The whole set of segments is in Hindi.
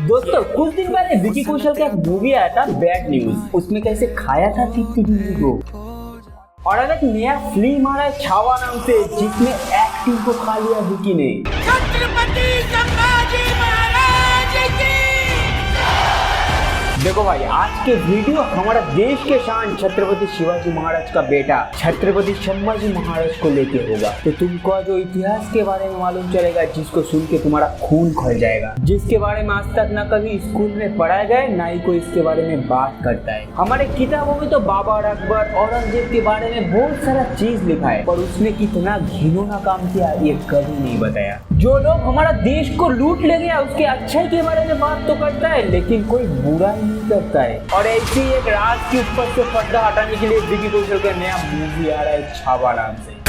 दोस्तों कुछ दिन पहले विकी कौशल का एक मूवी आया था बैड न्यूज। उसमें कैसे खाया था टिप्पी टिप्पी को। और अब एक नया फिल्म आ रहा है छावा नाम से, जिसमें एक्टिंग को खा लिया विकी ने। छत्रपति संभाजी महाराज की। देखो भाई, आज के वीडियो हमारा देश के शान छत्रपति शिवाजी महाराज का बेटा छत्रपति संभाजी महाराज को लेके होगा। तो तुमको जो इतिहास के बारे में मालूम चलेगा, जिसको सुन के तुम्हारा खून खौल जाएगा, जिसके बारे में आज तक ना कभी स्कूल में पढ़ाया गया, ना ही कोई इसके बारे में बात करता है। हमारे किताबों में तो बाबर, अकबर, औरंगजेब के बारे में बहुत सारा चीज लिखा है, पर उसने कितना घिनौना काम किया ये कभी नहीं बताया। जो लोग हमारा देश को लूट ले गया, उसके अच्छाई के बारे में बात तो करता है, लेकिन कोई बुरा नहीं करता है। और ऐसे ही एक राज के ऊपर से पर्दा हटाने के लिए विकी कौशल का नया मूवी आ रहा है छावा नाम से।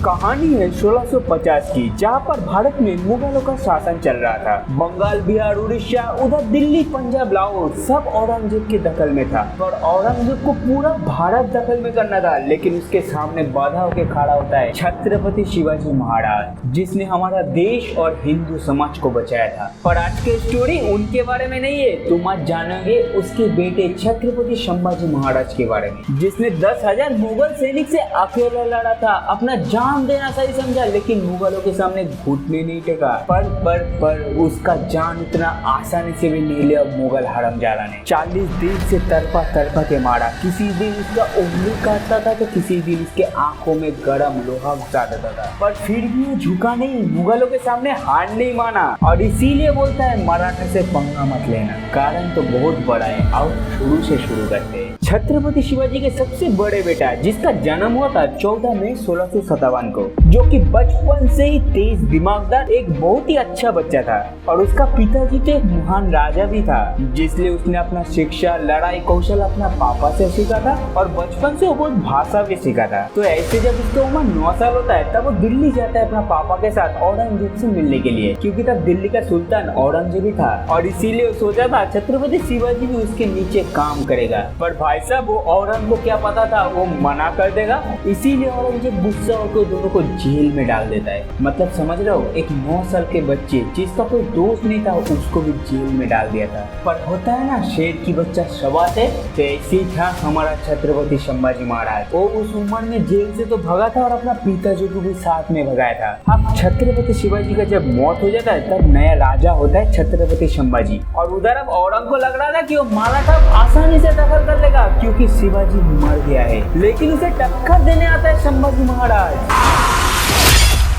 कहानी है 1650 की, जहाँ पर भारत में मुगलों का शासन चल रहा था। बंगाल, बिहार, उड़ीसा, उधर दिल्ली, पंजाब, लाहौर सब औरंगजेब के दखल में था। और औरंगजेब को पूरा भारत दखल में करना था, लेकिन उसके सामने बाधा होकर खड़ा होता है छत्रपति शिवाजी महाराज, जिसने हमारा देश और हिंदू समाज को बचाया था। पर आज की स्टोरी उनके बारे में नहीं है, तुम आज जानोगे उसके बेटे छत्रपति संभाजी महाराज के बारे में, जिसने 10,000 मुगल सैनिक से अकेला लड़ा था। अपना जान देना सही समझा, लेकिन मुगलों के सामने घुटने नहीं टेका। पर उसका जान इतना आसानी से भी नहीं लिया मुगल हरामजादा ने। 40 दिन से तरपा के मारा। किसी दिन उसका उंगली काटता था, तो किसी दिन उसके आंखों में गरम लोहा घुसा देता था, पर फिर भी वो झुका नहीं, मुगलों के सामने हार नहीं माना। और इसीलिए बोलता है मराठा से पंगा मत लेना। कारण तो बहुत बड़ा है, आओ शुरू से शुरू करते हैं। छत्रपति शिवाजी के सबसे बड़े बेटा, जिसका जन्म हुआ था 14 मई 1657 को, जो कि बचपन से ही तेज दिमागदार एक बहुत ही अच्छा बच्चा था। और उसका पिताजी तो एक महान राजा भी था, जिसलिए उसने अपना शिक्षा, लड़ाई कौशल अपना पापा से सीखा था। और बचपन से वो बहुत भाषा भी सीखा था। तो ऐसे जब उसकी उम्र 9 साल होता है, तब वो दिल्ली जाता है अपना पापा के साथ औरंगजेब से मिलने के लिए, क्योंकि तब दिल्ली का सुल्तान औरंगजेब ही था। और इसीलिए वो सोचा था छत्रपति शिवाजी भी उसके नीचे काम करेगा। पर भाई साहब, वो औरंगजेब को क्या पता था वो मना कर देगा। इसीलिए औरंगजेब गुस्सा होकर दोनों को जेल में डाल देता है। मतलब समझ रहे हो, एक 9 साल के बच्चे जिसका कोई दोस्त नहीं था, उसको भी जेल में डाल दिया था। पर होता है ना, शेर की बच्चा शवात है, तो ऐसे ही था हमारा छत्रपति संभाजी महाराज। वो उस उम्र में जेल से तो भगा था और अपना पिताजी को भी साथ में भगाया था। अब छत्रपति शिवाजी का जब मौत हो जाता है, तब नया राजा होता है छत्रपति संभाजी। और उधर अब औरंग को लग रहा था कि वो मराठा आसानी से दखल कर लेगा, क्योंकि शिवाजी मर गया है। लेकिन उसे टक्कर देने आता है संभाजी महाराज।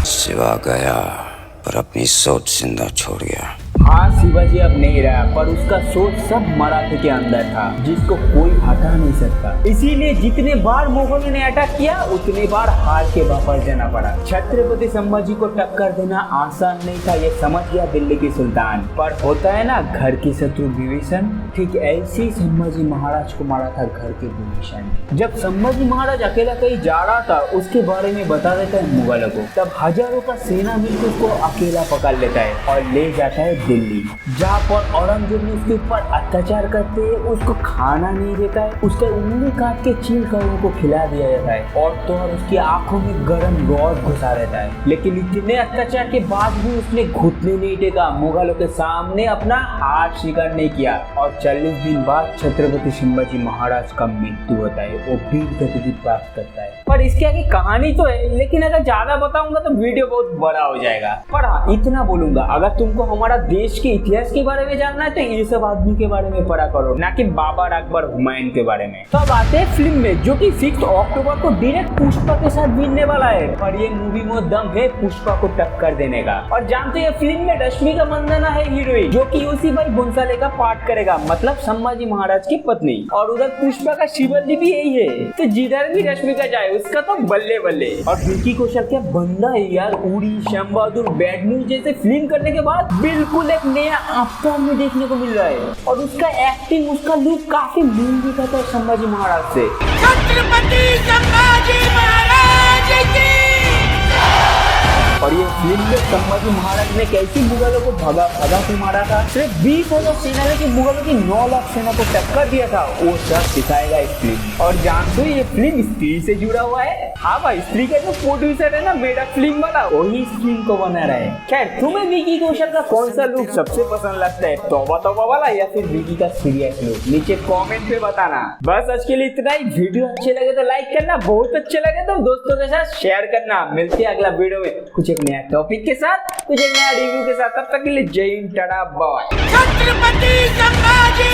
शिवा गया पर अपनी सोच जिंदा छोड़ गया। हाँ, शिवाजी अब नहीं रहा, पर उसका सोच सब मराठे के अंदर था, जिसको कोई हटा नहीं सकता। इसीलिए जितने बार मुगलों ने अटैक किया, उतने बार हार के वापस जाना पड़ा। छत्रपति संभाजी को टक्कर देना आसान नहीं था, ये समझ गया दिल्ली की सुल्तान। पर होता है ना घर की शत्रु विभीषण, ठीक ऐसे ही संभाजी महाराज को मारा था घर के विभीषण। जब संभाजी महाराज अकेला कहीं जा रहा था, उसके बारे में बता देता है मुगलों को, तब हजारों का सेना मिलकर उसको अकेला पकड़ लेता है और ले जाता है दिल्ली, जहाँ पर औरंगजेब ने उसके ऊपर अत्याचार करते हैं, उसको खाना नहीं देता है, उसका उंगली काट के चील कर उनको खिला दिया जाता है, और तो और उसकी आंखों में गरम रॉड घुसा रहता है। लेकिन इतने अत्याचार के बाद भी उसने घुटने नहीं टेका, मुगलों के सामने अपना हार स्वीकार नहीं किया। और 40 दिन बाद छत्रपति संभाजी महाराज का मृत्यु होता है, वो वीर गति प्राप्त करता है। पर इसके आगे कहानी तो है, लेकिन अगर ज्यादा बताऊंगा तो वीडियो बहुत बड़ा हो जाएगा। पर हाँ, इतना बोलूंगा, अगर तुमको हमारा देश के इतिहास के बारे में जानना है, तो ये सब आदमी के बारे में पढ़ा करो, ना कि बाबर, अकबर, हुमायूं के बारे में। तो अब आते हैं फिल्म में, जो कि 6 अक्टूबर को डायरेक्ट पुष्पा के साथ मिलने वाला है। और ये मूवी में दम है पुष्पा को टक्कर देने का। और जानते हैं फिल्म में रश्मिका मंदाना है हीरोइन, जो कि यूसी भाई भंसाली का पार्ट करेगा, मतलब संभाजी महाराज की पत्नी। और उधर पुष्पा का शिवल्ली भी यही है, तो जिधर भी रश्मिका जाए उसका तो बल्ले बल्ले। और विकी कौशल क्या बंदा है यार, उड़ी, श्याम बहादुर, बैड न्यूज जैसे फिल्म करने के बाद बिल्कुल एक नया अवतार में देखने को मिल रहा है। और उसका एक्टिंग, उसका लुक काफी मेल भी खाता है संभाजी महाराज से। छत्रपति संभाजी महाराज की और ये फिल्म में संभाजी महाराज ने कैसी मुगलों को भगा भगा के मारा था, सिर्फ 20,000 सेना ने कि मुगलों की 9 लाख सेना को टक्कर दिया था, वो सब दिखाएगा इस फिल्म। और जानते हो ये फिल्म स्त्री से जुड़ा हुआ है। हाँ भाई, स्त्री का जो प्रोड्यूसर है ना मेरा फिल्म वाला, वही इस फिल्म को बना रहा है। खैर तुम्हें विकी कौशल का कौन सा लुक सबसे पसंद लगता है, तौबा तौबा वाला या फिर विकी का सीरियस लुक, नीचे कमेंट पे बताना। बस आज के लिए इतना ही। वीडियो अच्छे लगे तो लाइक करना, बहुत अच्छे लगे तो दोस्तों के साथ शेयर करना। मिलते हैं अगला वीडियो में कुछ एक नया टॉपिक के साथ, कुछ एक नया रिव्यू के साथ। तब तक के लिए जय हिंद, टाटा, बाय। छत्रपति संभाजी